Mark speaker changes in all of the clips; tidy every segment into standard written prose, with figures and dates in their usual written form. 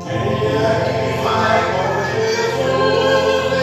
Speaker 1: Quem é que vai com Jesus?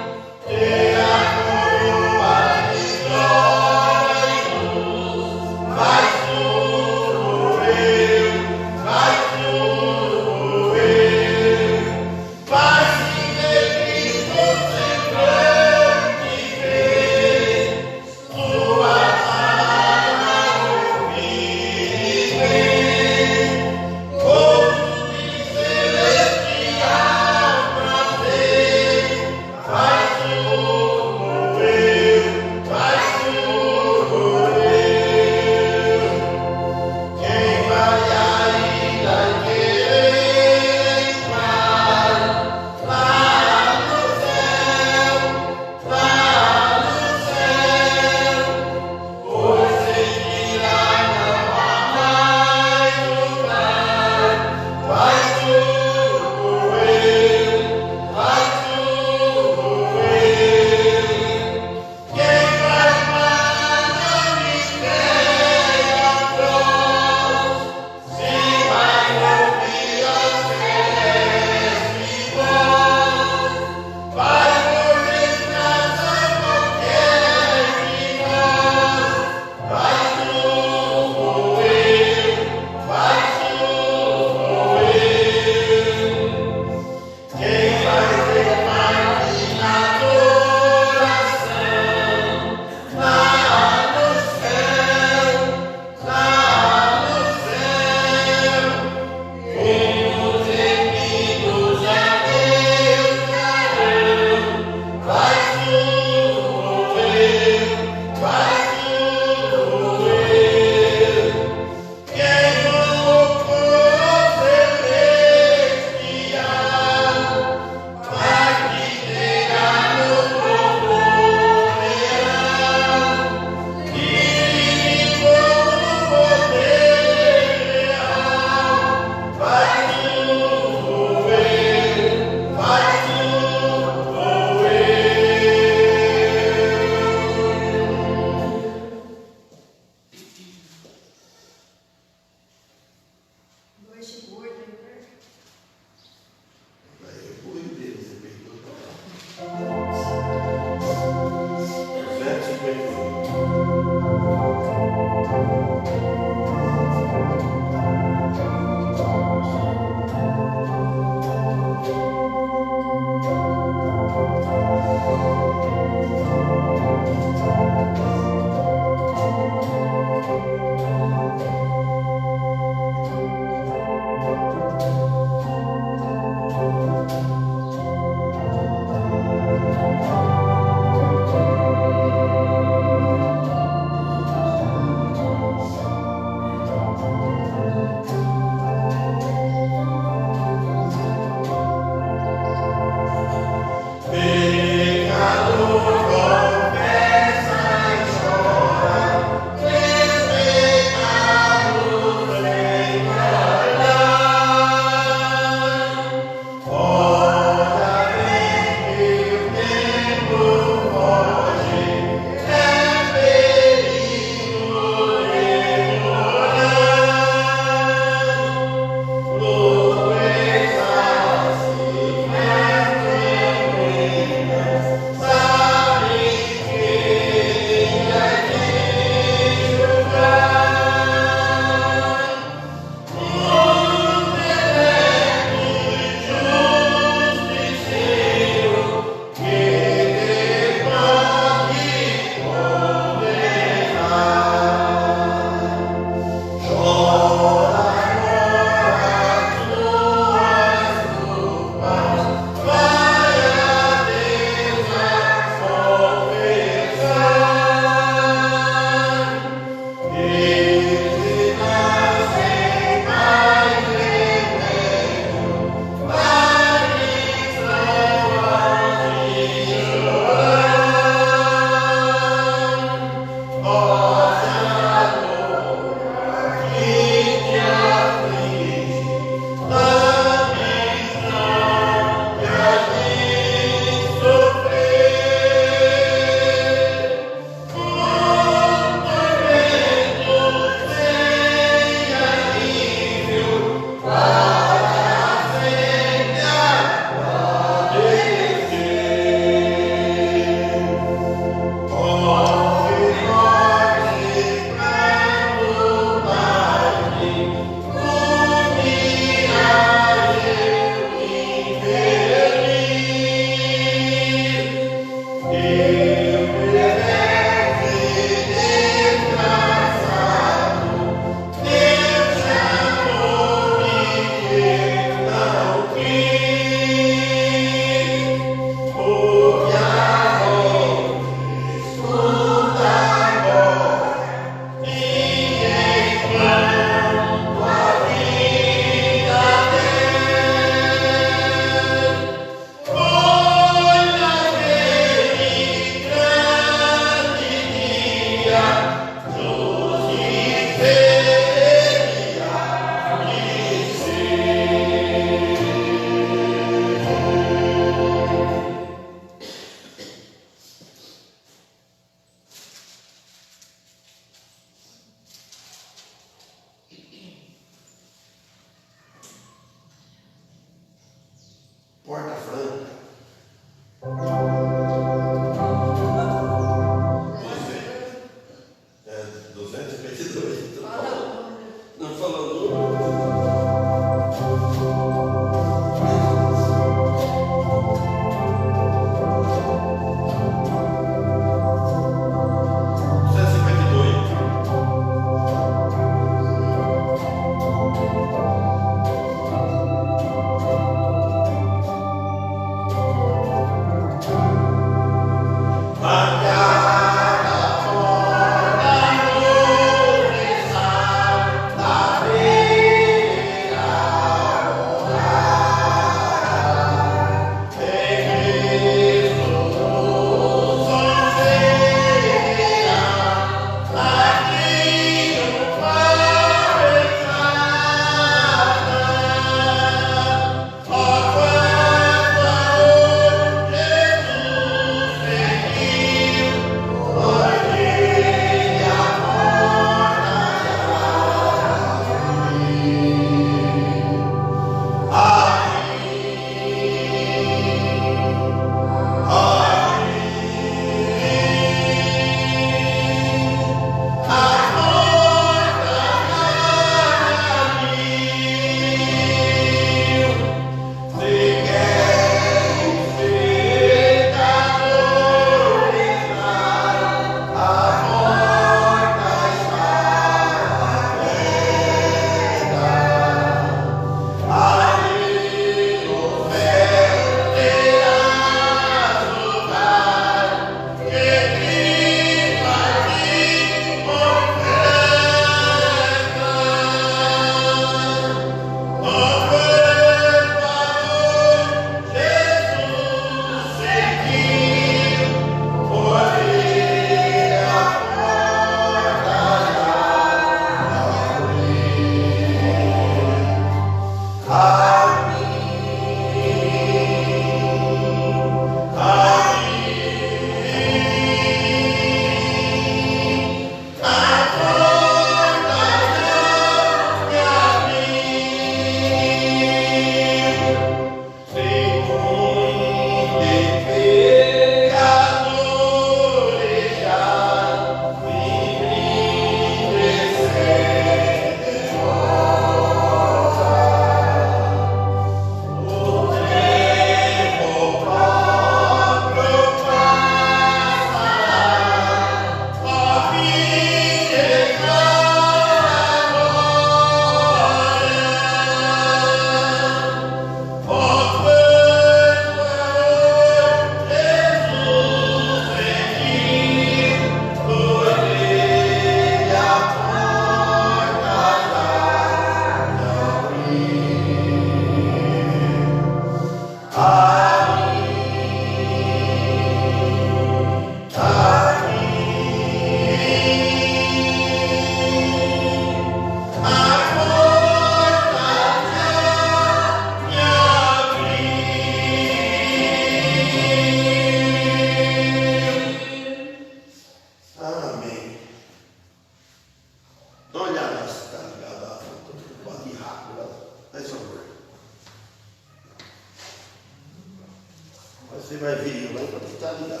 Speaker 1: vai ver eu lá para tentar ligar.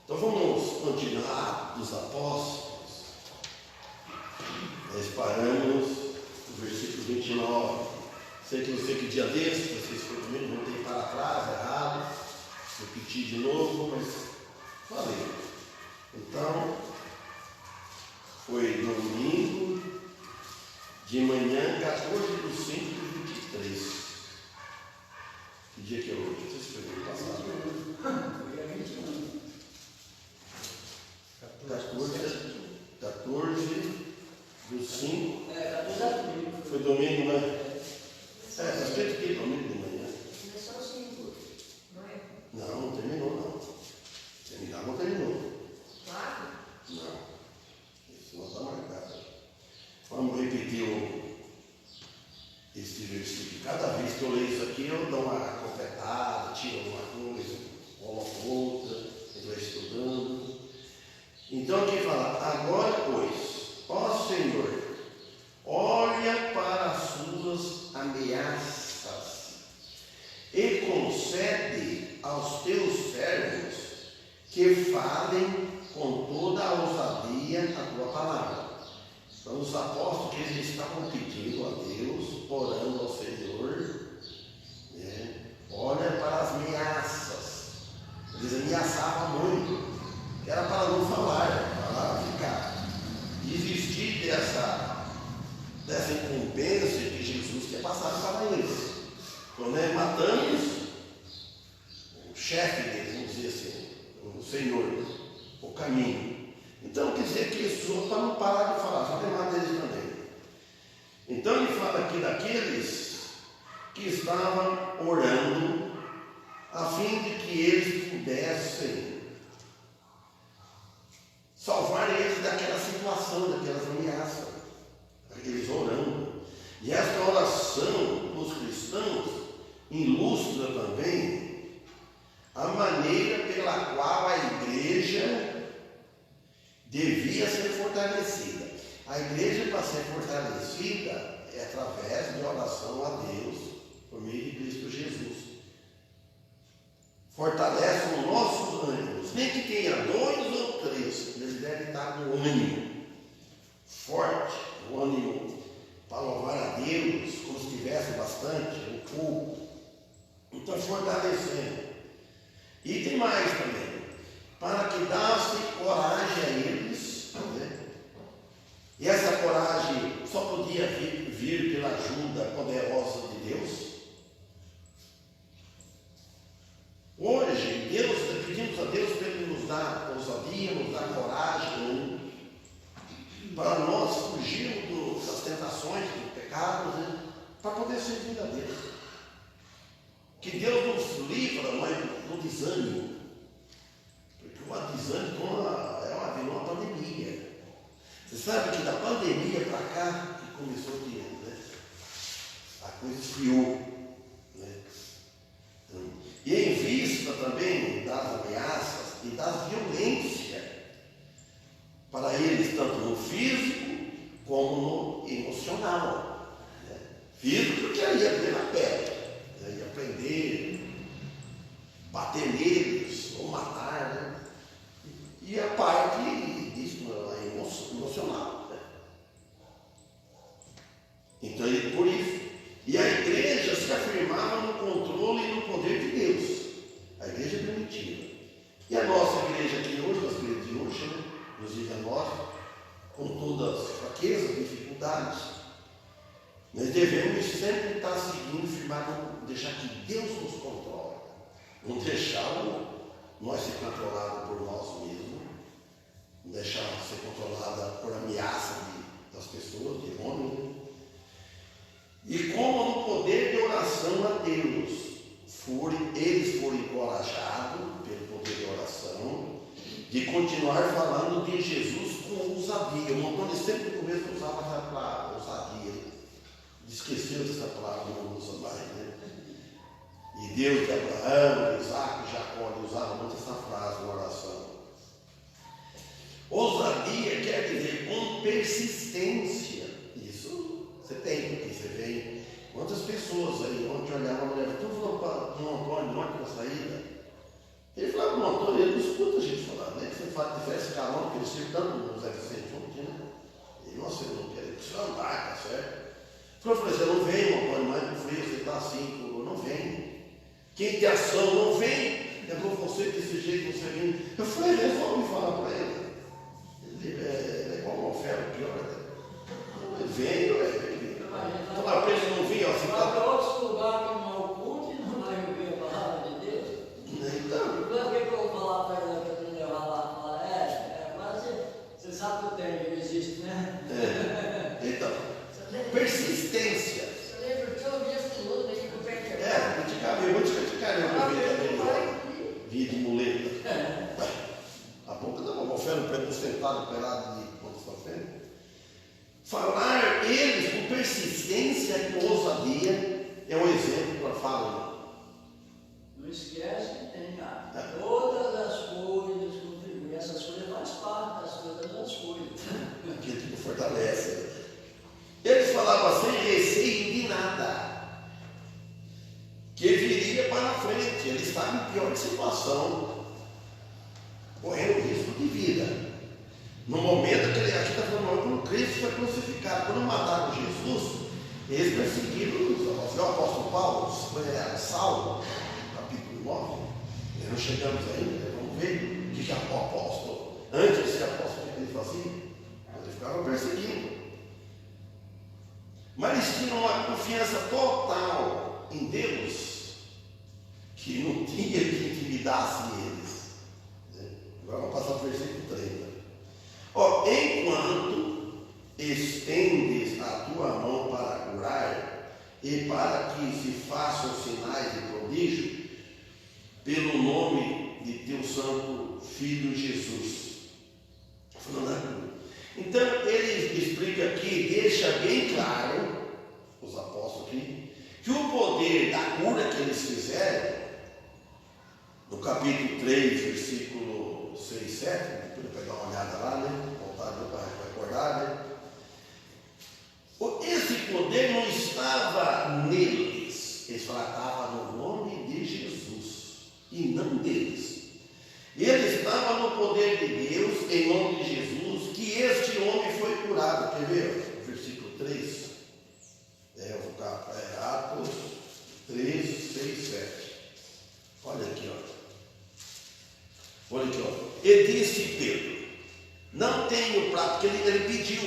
Speaker 1: Então vamos continuar dos apóstolos. Nós paramos no versículo 29. Sei que você que dia desse, vocês foram comigo, voltei para trás, errado. Repetir de novo, mas falei. Então, foi domingo de manhã, 14/5/23. Que dia que é hoje? Não sei se foi no passado. Foi a 21. 14/5. Foi domingo, né? Acho que domingo de manhã.
Speaker 2: Começou às 5, não é?
Speaker 1: Não terminou, não. Terminar não terminou.
Speaker 2: Claro.
Speaker 1: Não. Isso não está marcado. Vamos repetir esse versículo. Cada vez que eu leio isso aqui, eu dou uma completada, tiro uma coisa, coloco outra, eu vou estudando. Então aqui fala: agora, pois, ó Senhor, olha para as suas ameaças e concede aos teus servos que falem com toda a ousadia a tua palavra. Então os apóstolos, eles estavam pedindo a Deus, orando ao Senhor, né? Olha para as ameaças. Eles ameaçavam muito, que era para não falar, para ficar, desistir dessa incumbência que Jesus tinha passado para eles. Então, né, matamos o chefe deles, vamos dizer assim, o Senhor, o caminho. Então, quer dizer que isso para não parar de falar, só tem mais deles também. Então, ele fala aqui daqueles que estavam orando a fim de que eles pudessem salvar eles daquela situação, daquelas ameaças, eles orando. E esta oração dos cristãos ilustra também a maneira pela qual a igreja devia ser fortalecida. A igreja, para ser fortalecida, é através de oração a Deus por meio de Cristo Jesus. Fortalece os nossos ânimos, nem que tenha 2 ou 3, eles devem estar com ânimo forte, o ânimo para louvar a Deus, como se tivesse bastante, um pouco. Então, fortalecendo. E tem mais também, para que desse coragem a eles, né? E essa coragem só podia vir pela ajuda poderosa de Deus. Hoje, pedimos a Deus para Ele nos dar ousadia, nos dar coragem, para nós fugirmos das tentações, do pecado, né? Para poder servir a Deus. Que Deus nos livra do desânimo, porque o desânimo virou uma pandemia. Você sabe que da pandemia para cá, que começou aqui, né? A coisa esfriou, né? Então, e em vista também das ameaças e das violências para eles, tanto no físico como no emocional, né? Físico, porque aí ia ver na pele, né? Ia prender, bater neles ou matar, né? E a parte disso é emocional, né? Então, por isso. E a igreja se afirmava no controle e no poder de Deus. A igreja primitiva. E a nossa igreja aqui hoje, as igrejas de hoje, né? Inclusive a nossa, com todas as fraquezas, dificuldades, nós devemos sempre estar seguindo, firmar, não deixar que Deus nos controle. Não deixar nós ser controlados por nós mesmos, não deixar ser controlada por ameaça das pessoas, de homens. E como no poder de oração a Deus, eles foram encorajados pelo poder de oração, de continuar falando de Jesus com ousadia. O Antônio sempre no começo usava essa palavra, ousadia. Esqueceu dessa palavra, não usa mais, né? E Deus de Abraão, de Isaac, Jacó, ele usava muito essa frase na oração. Ousadia quer dizer com persistência. Isso você tem, porque você vê quantas pessoas aí, ontem olhava a mulher, estou falando para o Antônio, ontem na saída. Ele falava para o Antônio, ele não escuta a gente falar, né? Você faz diferença calão, porque ele sempre tanto no Zé Vicente junto, né? E nossa, ele não quer, ele precisa andar, tá certo? Eu falei, você não vem, Antônio, mais no frio, você está assim, não vem. Quem tem ação não vem. É com você desse jeito, você vem. Eu falei, resolve falar para ele. Ele é igual uma oferta, pior até. Ele vem, ele vem. Falar para ele não vir, ó. Você
Speaker 3: vai para outros lugares que não é o culto e não vai ouvir a palavra de Deus.
Speaker 1: Então.
Speaker 3: Por que eu vou falar para ele para ele levar lá? Falar, mas você sabe que o tempo existe, né?
Speaker 1: Então, persistência.
Speaker 2: Você lembra que eu vi esse luto aqui com o pé quebrado?
Speaker 1: Eu vou te criticar, eu vi de muleta. A boca dá uma oferta, para sentado, pelado de condição. Falar eles com persistência e com ousadia é um exemplo para falar.
Speaker 3: Não esquece que tem todas as coisas contribuem. Essas coisas fazem parte das todas as coisas.
Speaker 1: Aquilo que fortalece. Eles falavam sem receio de nada. Que viria para frente. Ele estava em pior situação, correndo risco de vida. No momento que ele aqui está falando, quando Cristo foi crucificado, quando mataram Jesus, eles perseguiram o apóstolo Paulo, Saulo, capítulo 9. Não chegamos ainda, vamos ver o que é o apóstolo. Antes de ser apóstolo, o que ele fazia? Eles ficavam perseguindo. Mas eles tinham uma confiança total em Deus, que não tinha que intimidasse eles. Agora vamos passar para o versículo 30. Enquanto estendes a tua mão para curar e para que se façam sinais de prodígio, pelo nome de teu santo Filho Jesus. Então ele explica aqui, deixa bem claro, os apóstolos aqui, que o poder da cura que eles fizeram, no capítulo 3, versículo 6 e 7, depois eu pegar uma olhada lá, né? Voltar para recordar, né? Esse poder não estava neles, eles falaram, estava no nome de Jesus, e não deles. Ele estava no poder de Deus, em nome de Jesus, que este homem foi curado. Quer ver? Versículo 3. Atos 3, 6, 7. Olha aqui, ó. Olha aqui, ó. E disse Pedro, não tenho prato, porque ele pediu.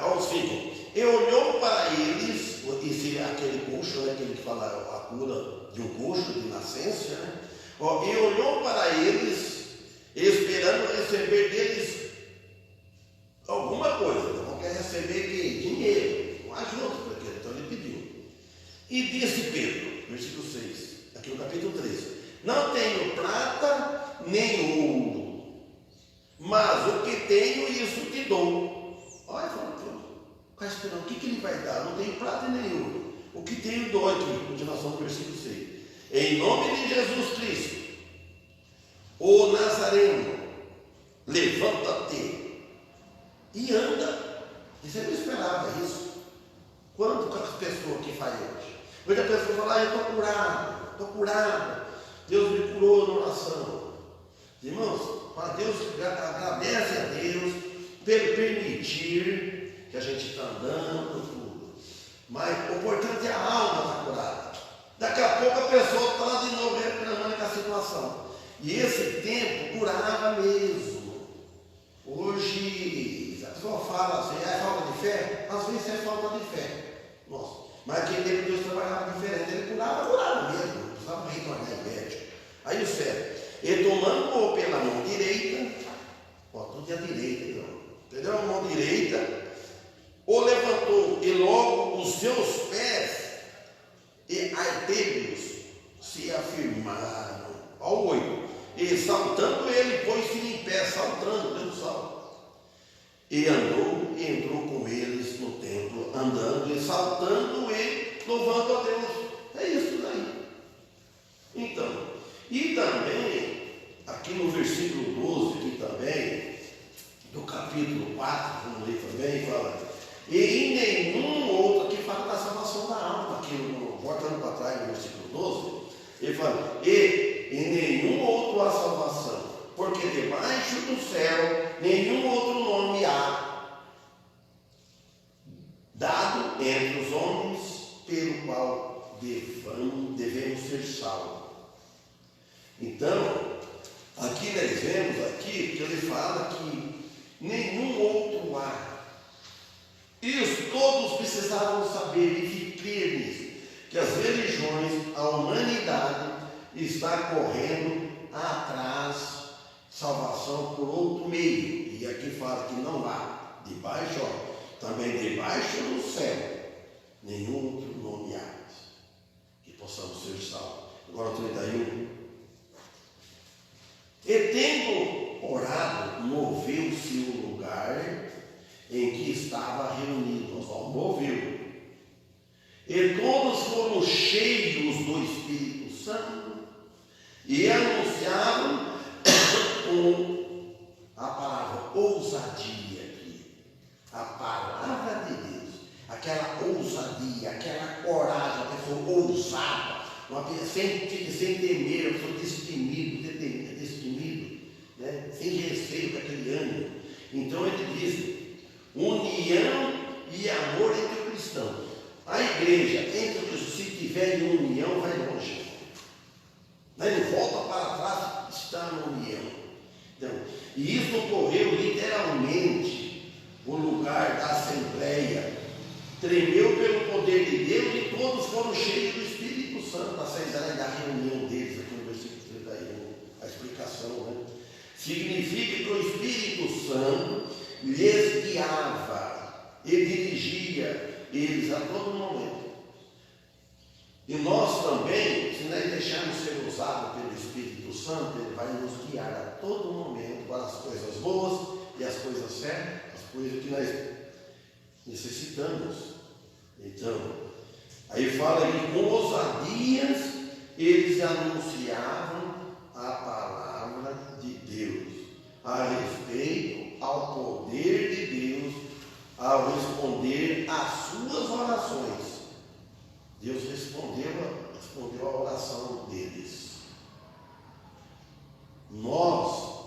Speaker 1: Aos 5. E olhou para eles, esse aquele coxo, né, aquele que fala a cura de um coxo de nascença, né? E olhou para eles, esperando receber deles alguma coisa. Não quer receber que dinheiro, uma ajuda, porque então ele pediu. E disse Pedro, versículo 6, aqui no capítulo 13: não tenho prata nem ouro, mas o que tenho, isso te dou. Olha, qual esperando? O que ele vai dar? Não tenho prata nem ouro. O que tenho, dou aqui. Continuação do versículo 6. Em nome de Jesus Cristo, o Nazareno, levanta-te e anda. E você não esperava isso? Quantas pessoas que faz hoje? Hoje a pessoa fala, estou curado. Deus me curou na oração. Irmãos, para Deus, agradece a Deus pelo permitir que a gente está andando, tudo. Mas o importante é a alma estar curada. Daqui a pouco a pessoa está lá de novo reclamando com a situação. E esse tempo curava mesmo. Hoje, a pessoa fala assim, é falta de fé? Às vezes é falta de fé. Nossa, mas aquele tempo Deus trabalhava diferente. Ele curava mesmo. Não precisava retornar em médico. Aí o certo, ele tomando pela mão direita, tudo à direita, entendeu? A mão direita, o levantou e logo os seus pés e artérios se afirmaram. Ao 8. E saltando saltando e louvando a Deus. É isso daí. Então, e também, aqui no versículo 12, aqui também, do capítulo 4, vamos ler também, fala, e em nenhum outro, aqui fala da salvação da alma, aqui voltando para trás no versículo 12, ele fala, e em nenhum outro há salvação, porque debaixo do céu nenhum outro nome há dado entre os homens pelo qual devemos ser salvos. Então, aqui nós vemos aqui que ele fala que nenhum outro há. Isso todos precisavam saber e crer nisso, que as religiões, a humanidade está correndo atrás de salvação por outro meio. E aqui fala que não há, debaixo, também debaixo do céu, nenhum outro nome há, que possamos ser salvos. Agora 31. E tendo orado, moveu-se o lugar em que estava reunido. Moveu. E todos foram cheios do Espírito Santo e anunciavam com a palavra ousadia aqui. A palavra de Deus. Aquela ousadia, aquela coragem, a pessoa ousada, uma pessoa sem temer, uma pessoa destemido, né? Sem receio daquele ânimo. Então ele diz, união e amor entre o cristão. A igreja, entre os se tiver em união, vai longe. Mas ele volta para trás, está na união. Então, e isso ocorreu literalmente. O lugar da assembleia tremeu pelo poder de Deus e todos foram cheios do Espírito Santo. A saída da reunião deles, aqui no versículo 31, a explicação, né? Significa que o Espírito Santo lhes guiava e dirigia eles a todo momento. E nós também, se nós deixarmos ser usados pelo Espírito Santo, ele vai nos guiar a todo momento para as coisas boas e as coisas certas, as coisas que nós necessitamos. Então, aí fala que com ousadias eles anunciavam a palavra de Deus a respeito ao poder de Deus ao responder às suas orações. Deus respondeu a oração deles. Nós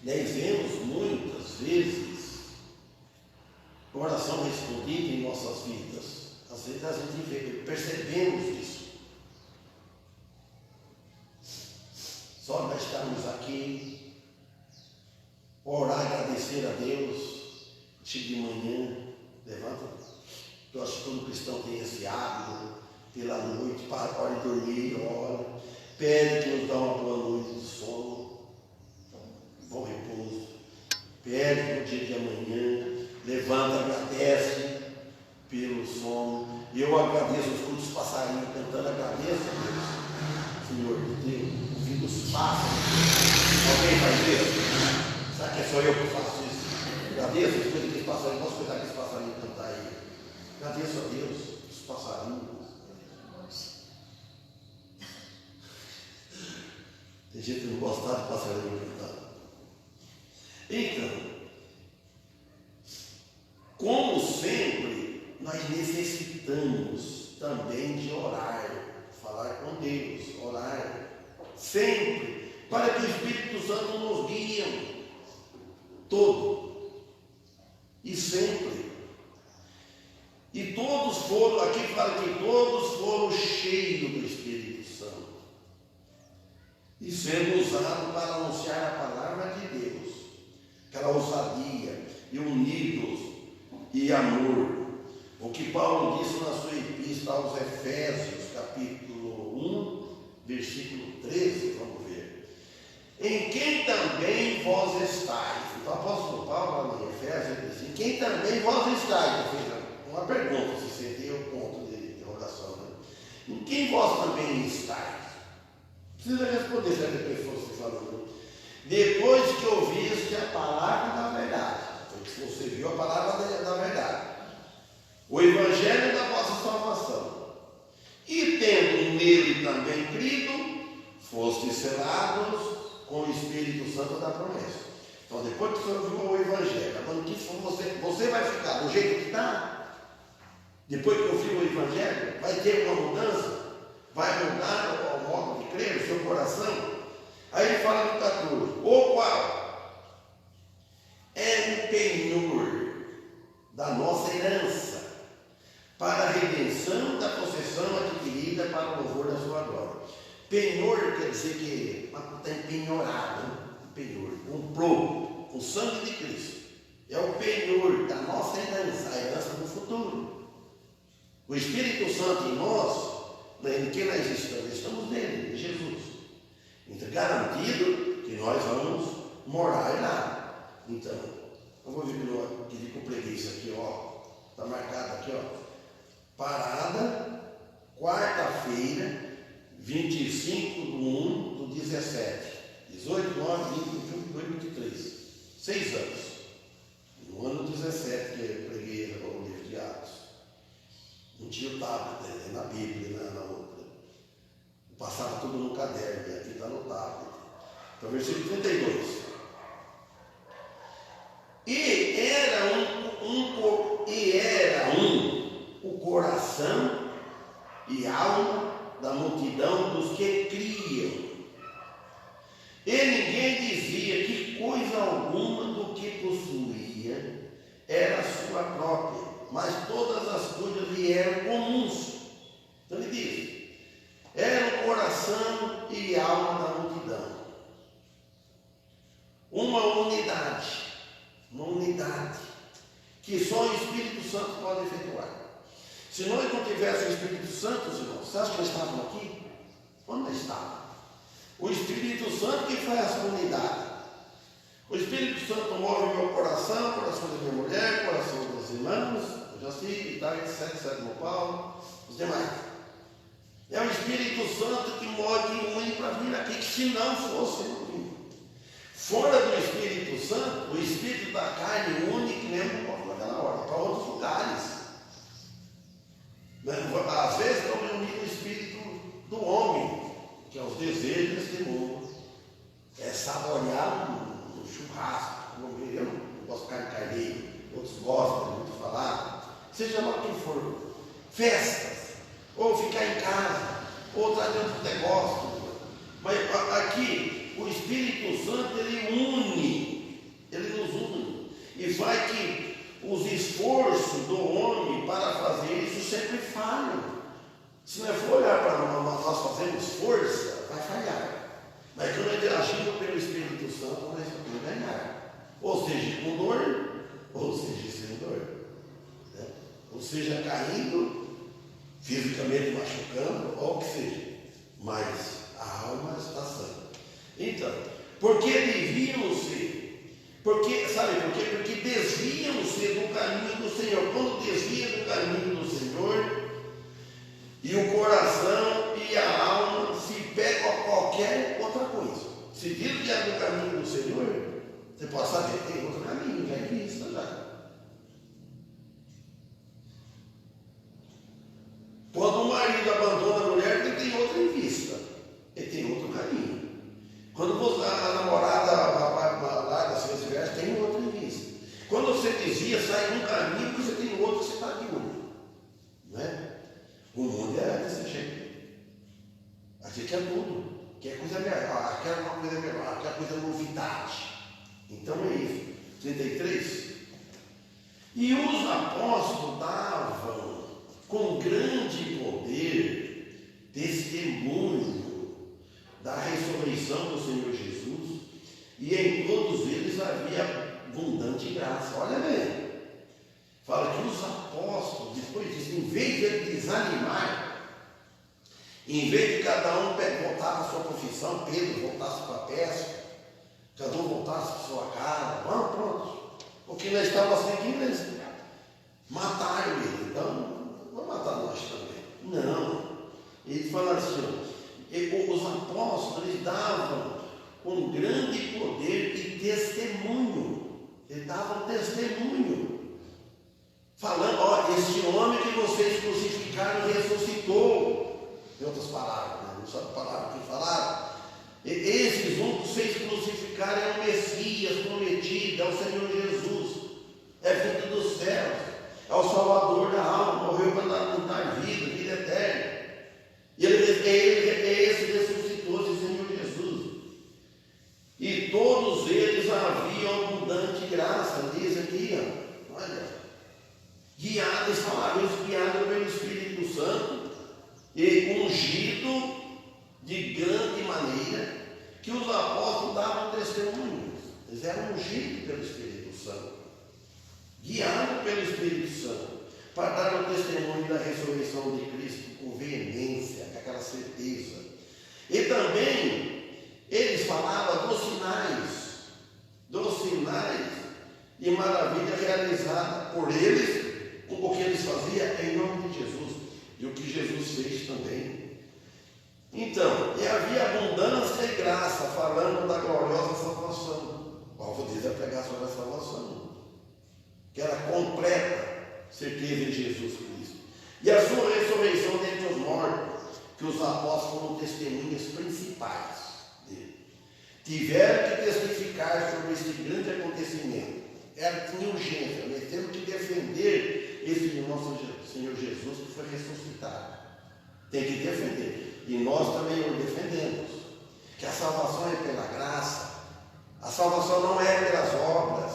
Speaker 1: vemos muitas vezes oração respondida em nossas vidas. Às vezes a gente percebemos isso. Só nós estarmos aqui, orar, agradecer a Deus, de manhã, levanta. Eu acho que todo cristão tem esse hábito, pela noite, para a hora de dormir, ora, pede que nos dá uma boa noite de sono, bom repouso, pede para o dia de amanhã, levanta, agradece pelo sono. Eu agradeço, escuto os passarinhos cantando, agradeço a Deus, Senhor de Deus, ouvindo os pássaros. Alguém faz isso? Será que é só eu que faço isso? Agradeço as coisas que passarinhos, posso cuidar que esse passarinho cantar aí. Agradeço a Deus, os passarinhos. Tem gente que não gosta de passarinho cantar. Então, como sempre, nós necessitamos também de orar, falar com Deus, orar sempre, para que o Espírito Santo nos guie todo e sempre. E todos foram, aqui fala que todos foram cheios do Espírito Santo e sendo usados para anunciar a palavra de Deus, aquela ousadia e unidos e amor. O que Paulo disse na sua epístola aos Efésios, capítulo 1, versículo 13, vamos ver. Em quem também vós estáis. O apóstolo Paulo, em Efésios, ele diz, em quem também vós estáis. Uma pergunta, se seria o ponto de oração, né? Em quem vós também estáis? Precisa responder se a pessoa se falou. Depois que ouviste a palavra da verdade, porque você viu a palavra da verdade, o Evangelho ficar do jeito que está? Depois que ouvir o Evangelho, vai ter uma mudança? Vai mudar o modo de crer, o seu coração? Aí ele fala no 14: o qual é o penhor da nossa herança, para a redenção da possessão adquirida para o louvor da sua glória. Penhor quer dizer que está empenhorado, né? Penhor, comprou com o sangue de Cristo. É o penhor da nossa herança, a herança do futuro. O Espírito Santo em nós, em que nós estamos nele, em Jesus. Então, garantido que nós vamos morar lá. Então, eu vou ver que eu preguei isso aqui, ó. Está marcado aqui, ó. Parada, quarta-feira, 25/1/17. 18, 9, 20, 21, 22, 23. 6 anos. No ano 17 que eu preguei o livro de Atos. Não tinha o tablet, na Bíblia, na outra. Passava tudo no caderno, e aqui está no tablet. Então, versículo 32. E era o coração e alma da multidão dos que criam. E ninguém dizia que coisa alguma do que possuía era sua própria, mas todas as coisas lhe eram comuns. Então ele diz: era o coração e alma da multidão. Uma unidade que só o Espírito Santo pode efetuar. Se nós não tivéssemos o Espírito Santo, irmãos, você acha que nós estávamos aqui? Onde nós estávamos? O Espírito Santo que faz essa unidade. O Espírito Santo move o meu coração, o coração da minha mulher, o coração das irmãs, eu já sei, Itália, 7 no Paulo, os demais. É o Espírito Santo que move e une para vir aqui, que se não fosse, não vinha. Fora do Espírito Santo, o Espírito da carne une, que nem eu posso naquela hora, para outros lugares. Às vezes estão reunindo o Espírito do homem, que é os desejos deste mundo. É saborear um churrasco, comer. Eu não gosto de carne carneiro, outros gostam de muito falar. Seja lá quem for, festas, ou ficar em casa, ou trazer outro negócio. Mas aqui, o Espírito Santo, ele nos une, e faz que os esforços do homem para fazer isso sempre falham. Se não for olhar para nós fazemos força, vai falhar. Mas quando nós agimos pelo Espírito Santo, nós vamos ganhar. Ou seja, com dor, ou seja, sem dor. Né? Ou seja, caindo, fisicamente machucando, ou o que seja. Mas a alma está sã. Então, porque deviam-se, sabe por quê? Porque desviam-se do caminho do Senhor. Quando desvia do caminho do Senhor, e o coração e a alma se pegam a qualquer outra coisa. Se desviar do caminho do Senhor, você pode saber que tem outro caminho, já é vista já. Quando o marido abandona a mulher, ele tem outra em vista. Ele tem outro caminho. Quando a namorada larga as suas diversas, tem outro em vista. Quando você desvia, sai um caminho, você tem outro, você está de olho. Não é? O mundo é desse jeito. Aqui quer tudo. Quer coisa melhor, quer uma coisa melhor, quer coisa novidade. Então é isso. 33. E os apóstolos davam com grande poder testemunho da ressurreição do Senhor Jesus, e em todos eles havia abundante graça. Olha bem, fala que os apóstolos, depois disso, em vez de ele desanimar, em vez de cada um voltar para a sua profissão, Pedro voltasse para a pesca, cada um voltasse para a sua casa, vamos, pronto, porque nós estávamos seguindo, eles mataram ele, então vamos matar nós também. Não, ele fala assim, os apóstolos eles davam com grande poder e testemunho. Eles davam testemunho. Falando, ó, este homem que vocês crucificaram ressuscitou. Em outras palavras, né? Não sabe a palavra que falaram. Esses um que vocês crucificaram é o Messias prometido, é o Senhor Jesus. É vindo dos céus. é o Salvador da alma, morreu para nos dar vida eterna. E esse ressuscitou, esse Senhor Jesus. E todos eles haviam abundante graça, diz aqui, ó, olha, guiados, falaram isso, guiados pelo Espírito Santo, e ungido de grande maneira, que os apóstolos davam testemunho. Eles eram ungidos pelo Espírito Santo, guiados pelo Espírito Santo, para dar o testemunho da ressurreição de Cristo com veemência, com aquela certeza. E também eles falavam dos sinais e maravilha realizada por eles, o que eles faziam em nome de Jesus, e o que Jesus fez também. Então, e havia abundância e graça, falando da gloriosa salvação. Paulo diz a pregar sobre a salvação, que era completa certeza em Jesus Cristo. E a sua ressurreição dentre os mortos, que os apóstolos foram testemunhas principais dele. Tiveram que testificar sobre este grande acontecimento. Tinha urgência, mas temos que defender esse nosso Senhor Jesus que foi ressuscitado. Tem que defender. E nós também o defendemos. Que a salvação é pela graça. A salvação não é pelas obras.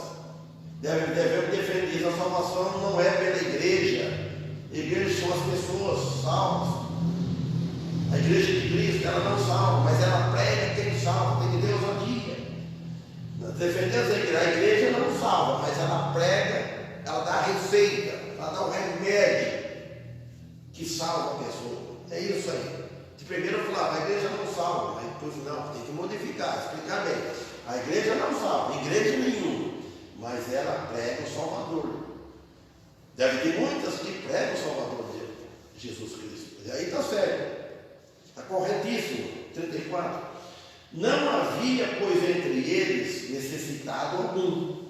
Speaker 1: Devemos defender isso. A salvação não é pela igreja. Igrejas são as pessoas salvas. A igreja de Cristo, ela não salva, mas ela prega quem salva, tem que ter ousadia. Defendemos a igreja não salva, mas ela prega, ela dá a receita, ela dá o remédio que salva a pessoa. É isso aí. De primeiro eu falava, a igreja não salva, mas depois não, tem que modificar, explicar bem. A igreja não salva, igreja nenhuma, mas ela prega o Salvador. Deve ter muitas que pregam o Salvador de Jesus Cristo. E aí está certo. Está corretíssimo. 34. Não havia, pois, entre eles necessitado algum,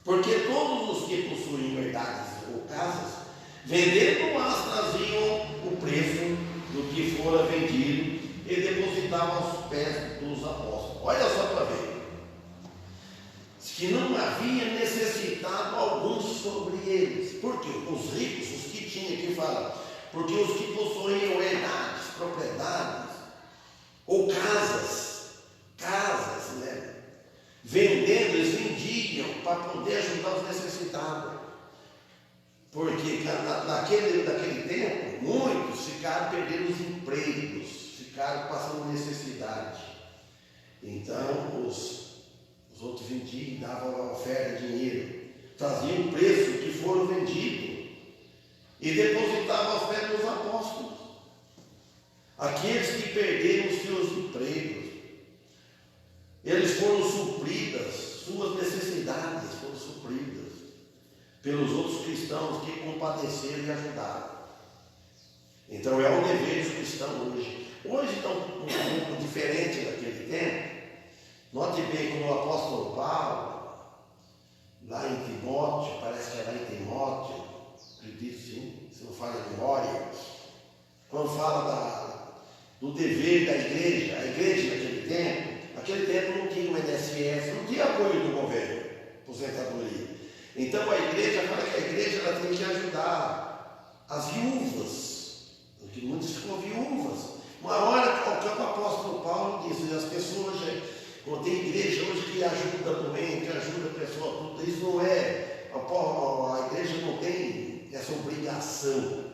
Speaker 1: porque todos os que possuíam herdades ou casas, vendendo-as, traziam o preço do que fora vendido e depositavam aos pés dos apóstolos. Olha só para ver. Que não havia necessitado algum sobre eles. Por quê? Os ricos, os que tinham, que falam, porque os que possuíam herdades, propriedades, ou casas, né? Vendendo, eles vendiam para poder ajudar os necessitados. Porque naquele tempo, muitos perderam os empregos, ficaram passando necessidade. Então, os outros vendiam, davam a oferta, dinheiro, traziam o preço que foram vendidos e depositavam aos pés dos apóstolos. Aqueles que perderam os seus empregos, eles foram supridas, suas necessidades foram supridas pelos outros cristãos que compadeceram e ajudaram. Então é o dever dos cristãos hoje. Hoje está um pouco diferente daquele tempo. Note bem como o apóstolo Paulo, lá em Timóteo, parece que é lá em Timóteo, acredito sim, se não falha a memória, quando fala do dever da igreja, a igreja naquele tempo não tinha um INSS, não tinha apoio do governo, aposentadoria. Então a igreja fala que a igreja ela tem que ajudar as viúvas, porque muitos ficam viúvas. Uma hora que o apóstolo Paulo disse, as pessoas quando tem igreja hoje que ajuda doente, ajuda a pessoa, tudo isso não é. A igreja não tem essa obrigação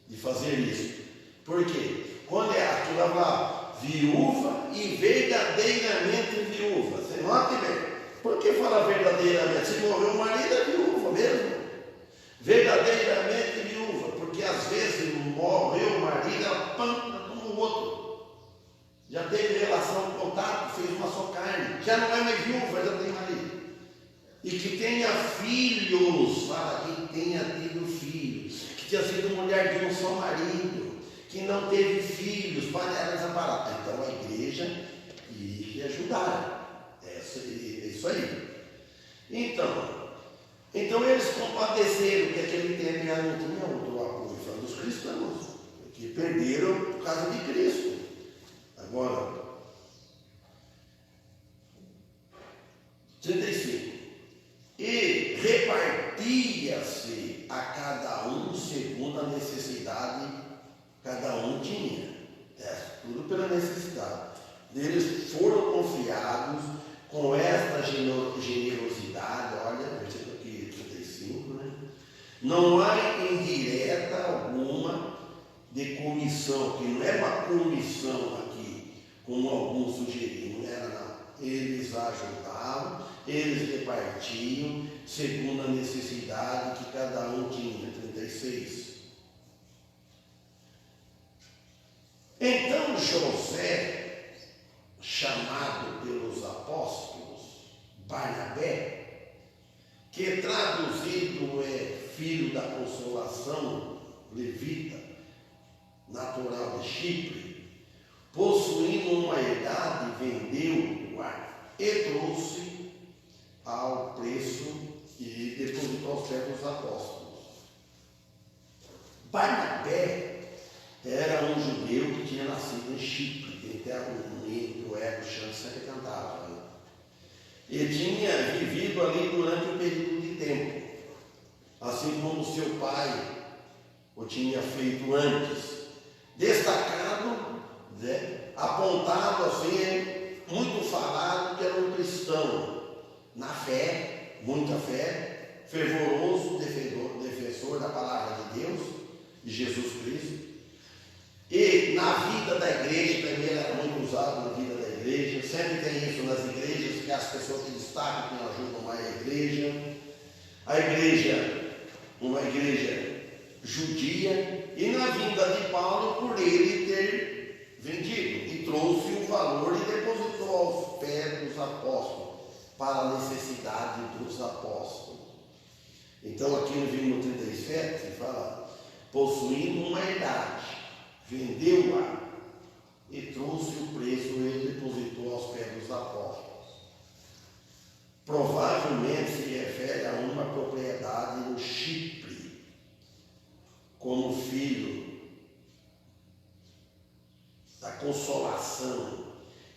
Speaker 1: de fazer isso. Por quê? Quando é aquilo lá, viúva e verdadeiramente viúva. Você note bem. Por que fala verdadeiramente? Se morreu o marido, é viúva mesmo. Verdadeiramente viúva. Porque às vezes morreu o marido, ela pampa como o outro. Já teve relação, contato, fez uma só carne. Já não é mais viúva, já tem marido. E que tenha filhos, fala que tenha tido filhos. Que tenha sido mulher de um só marido. Que não teve filhos, panelas aparadas. Então a igreja ia ajudar. É isso aí. Então eles compadeceram que aquele tempo já não tinha outro apoio dos cristãos, que perderam por causa de Cristo. Agora, 35. E repartia-se a a necessidade que cada um tinha. Tudo pela necessidade. Eles foram confiados com esta generosidade, olha, versículo aqui 35, né? Não há indireta alguma de comissão, que não é uma comissão aqui, como alguns sugeriram, não era não. Eles ajudavam, eles repartiam, segundo a necessidade que cada um tinha. 36. Então José, chamado pelos apóstolos, Barnabé, que traduzido é filho da consolação, levita, natural de Chipre, possuindo uma herdade, vendeu-a e trouxe ao preço e depositou aos pés dos apóstolos. Barnabé era um judeu que tinha nascido em Chipre, tem até um hino do Eco Chance sempre cantava. Né? Ele tinha vivido ali durante um período de tempo, assim como seu pai o tinha feito antes. Destacado, né? Apontado assim, muito falado que era um cristão, na fé, muita fé, fervoroso defensor da palavra de Deus, de Jesus Cristo. E na vida da igreja, também ele era muito usado na vida da igreja, sempre tem isso nas igrejas, que as pessoas que destacam, que ajudam mais a igreja, uma igreja judia, e na vinda de Paulo, por ele ter vendido, e trouxe o valor e depositou aos pés dos apóstolos, para a necessidade dos apóstolos. Então aqui no versículo 37, fala, possuindo uma herdade, vendeu-a e trouxe o preço e depositou aos pés dos apóstolos. Provavelmente se refere a uma propriedade no Chipre, como filho da consolação,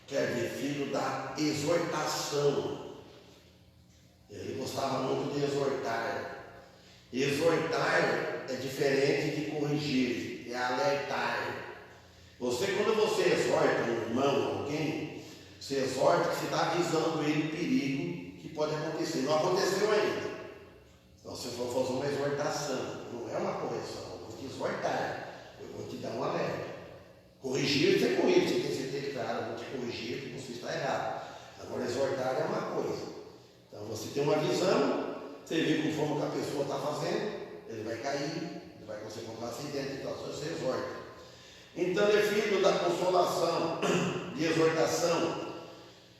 Speaker 1: quer dizer, filho da exortação. Ele gostava muito de exortar. Exortar é diferente de corrigir, é alertar. Quando você exorta um irmão, alguém, você exorta que você está avisando ele o perigo que pode acontecer. Não aconteceu ainda. Então, se for fazer uma exortação, não é uma correção, eu vou te exortar, eu vou te dar um alerta. Corrigir, você corrige, você tem certeza, claro, eu vou te corrigir porque você está errado. Agora, exortar é uma coisa. Então, você tem uma visão, você vê conforme que a pessoa está fazendo, ele vai cair, ele vai conseguir comprar acidente, então você exorta. Então, ele é filho da consolação, de exortação.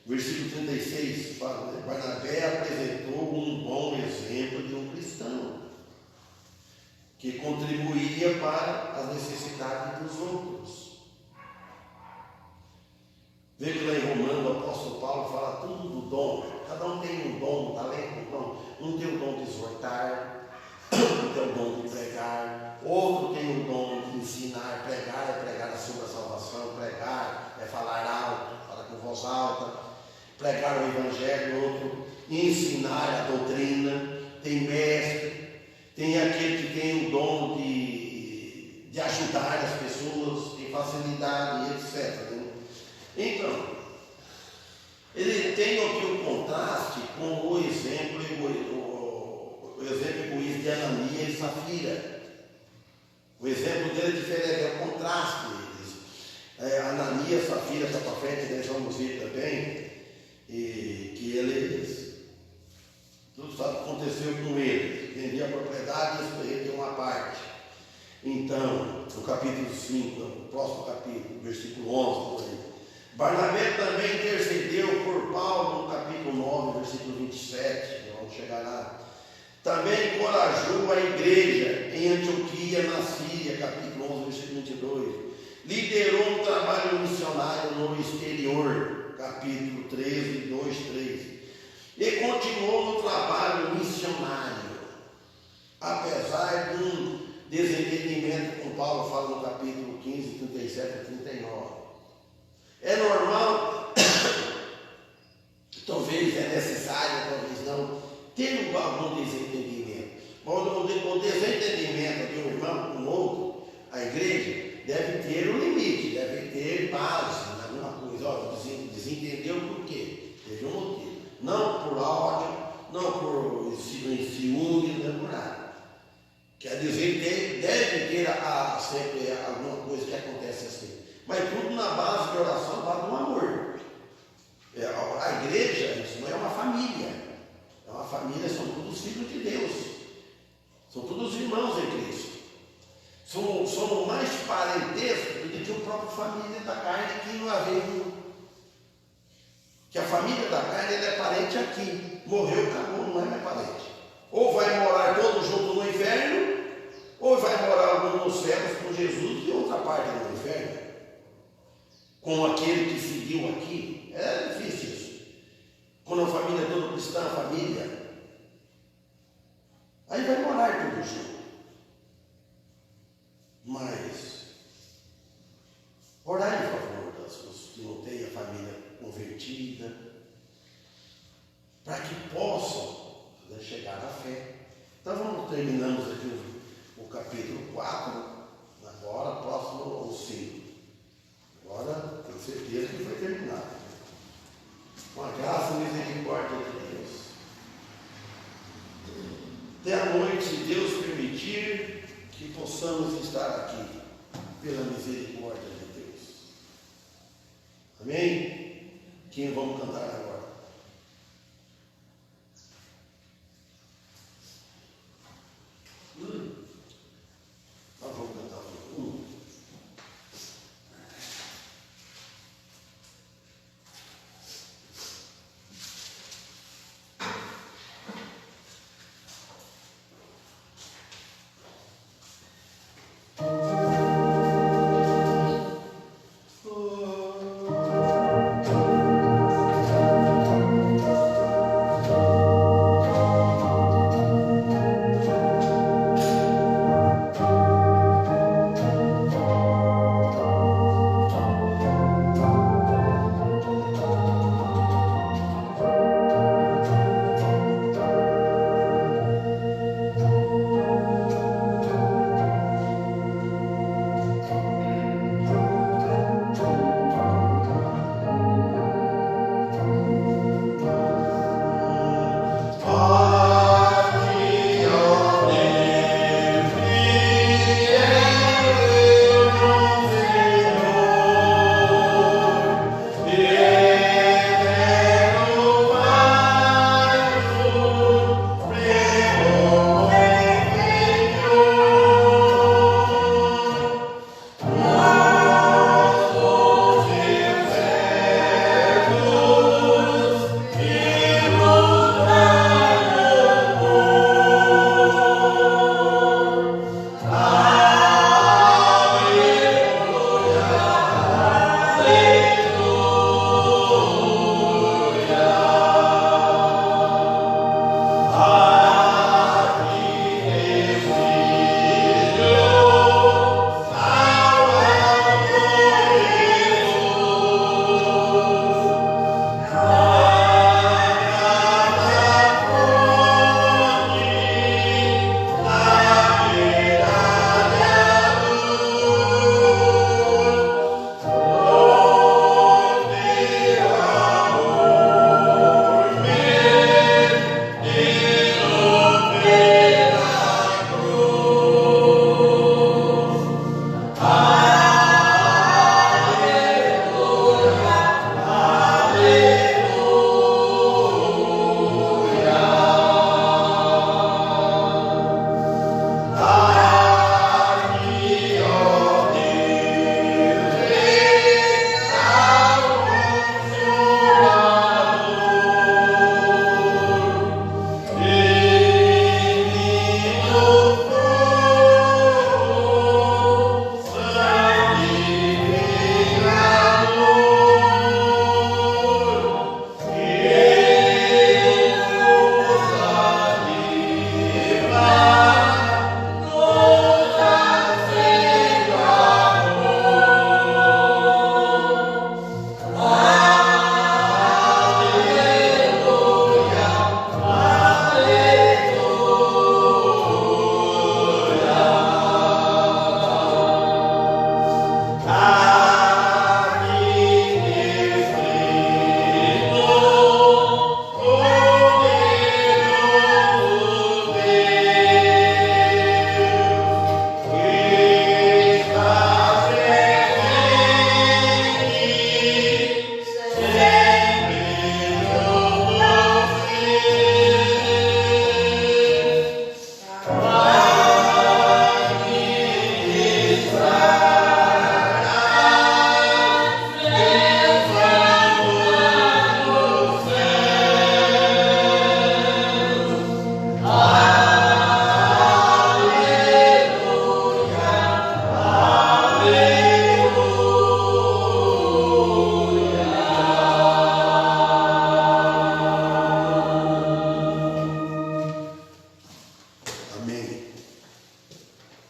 Speaker 1: Versículo 36 fala, né? Barnabé apresentou um bom exemplo de um cristão que contribuía para as necessidades dos outros. Veja lá em Romanos, o apóstolo Paulo fala tudo do dom. Cada um tem um dom, um talento, um dom. Um tem o dom de exortar, outro tem o dom de pregar, outro tem o dom de ensinar. Pregar é pregar a sua salvação, pregar é falar alto, falar com voz alta, pregar o evangelho, outro ensinar a doutrina. Tem mestre, tem aquele que tem o dom de ajudar as pessoas, tem facilidade, etc. Então, ele tem aqui o contraste com o exemplo egoísta de Ananias e Safira. O exemplo dele é diferente, é o contraste deles. Ananias e Safira, essa profeta, nós vamos ver também, e que eles, tudo sabe o que aconteceu com eles. Vendia a propriedade e ele deu uma parte. Então, no capítulo 5, no próximo capítulo, versículo 11, por aí. Barnabé também intercedeu por Paulo no capítulo 9, versículo 27, vamos chegar lá. Também encorajou a igreja em Antioquia, na Síria, capítulo 11, versículo 22. Liderou um trabalho missionário no exterior, capítulo 13, 2, 3. E continuou no trabalho missionário, apesar de um desentendimento, como Paulo fala no capítulo 15, 37 e 39. É normal, talvez é necessário, talvez não, ter algum desentendimento. O desentendimento de um irmão com outro A igreja deve ter um limite, deve ter base em alguma coisa. Ó, desentendeu por quê? Teve um motivo. Não por ódio, não por ciúme, não por nada. Quer dizer, deve ter sempre alguma coisa que acontece assim. Mas tudo na base de oração, base do amor. A igreja, isso não é uma família. É uma família, são todos filhos de Deus. São todos irmãos em Cristo. Somos mais parentescos do que o próprio família da carne que não havia um. Que a família da carne ela é parente aqui. Morreu, acabou, não é mais parente. Ou vai morar todos juntos no inferno, ou vai morar algum nos céus com Jesus e outra parte no inferno. Com aquele que seguiu aqui. É difícil isso. Quando a família é toda cristã, a família, aí vai morar tudo junto. Mas, orar em favor das pessoas que não têm a família convertida, para que possam chegar à fé. Então terminamos aqui o capítulo 4, agora próximo ao 5. Agora tenho certeza que foi terminado. Com a graça e misericórdia de Deus. Até a noite, se Deus permitir, que possamos estar aqui pela misericórdia de Deus. Amém? Quem vamos cantar agora? Nós vamos cantar um.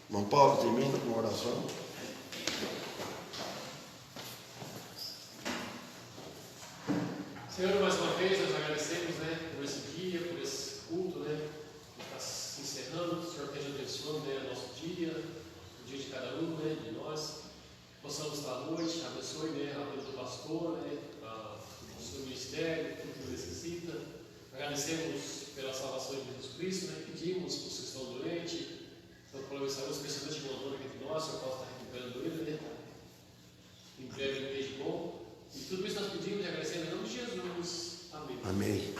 Speaker 1: Irmão Paulo, termina com uma oração.
Speaker 4: Senhor, mais uma vez nós agradecemos, por esse dia, por esse culto, que está se encerrando. O Senhor esteja abençoando, o nosso dia, o dia de cada um, de nós. Possamos estar à noite, abençoe, a vida do pastor, o seu ministério, tudo que ele necessita. Agradecemos pela salvação de Jesus Cristo, pedimos por vocês que estão doentes, estão com problema de saúde, especialmente o Antônio aqui de nós, o senhor possa estar recuperando ele, em breve ele esteja bom. E tudo isso nós pedimos e agradecemos em nome de Jesus. Amém.
Speaker 1: Amém.